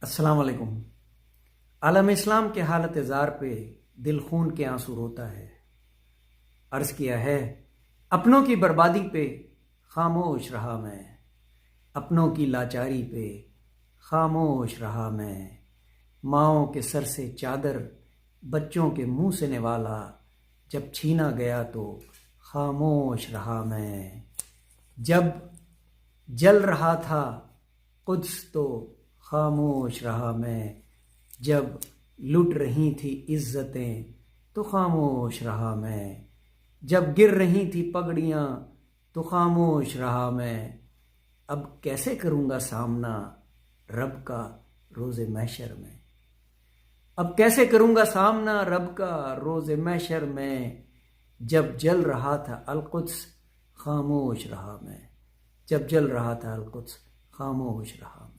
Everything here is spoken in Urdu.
السلام علیکم۔ عالم اسلام کے حالت زار پہ دل خون کے آنسو روتا ہے۔ عرض کیا ہے اپنوں کی بربادی پہ خاموش رہا میں، اپنوں کی لاچاری پہ خاموش رہا میں، ماؤں کے سر سے چادر بچوں کے منہ سے نوالا، جب چھینا گیا تو خاموش رہا میں، جب جل رہا تھا قدس تو خاموش رہا میں، جب لٹ رہی تھی عزتیں تو خاموش رہا میں، جب گر رہی تھی پگڑیاں تو خاموش رہا میں، اب کیسے کروں گا سامنا رب کا روز محشر میں، اب کیسے کروں گا سامنا رب کا روز محشر میں، جب جل رہا تھا القدس خاموش رہا میں، جب جل رہا تھا القدس خاموش رہا میں۔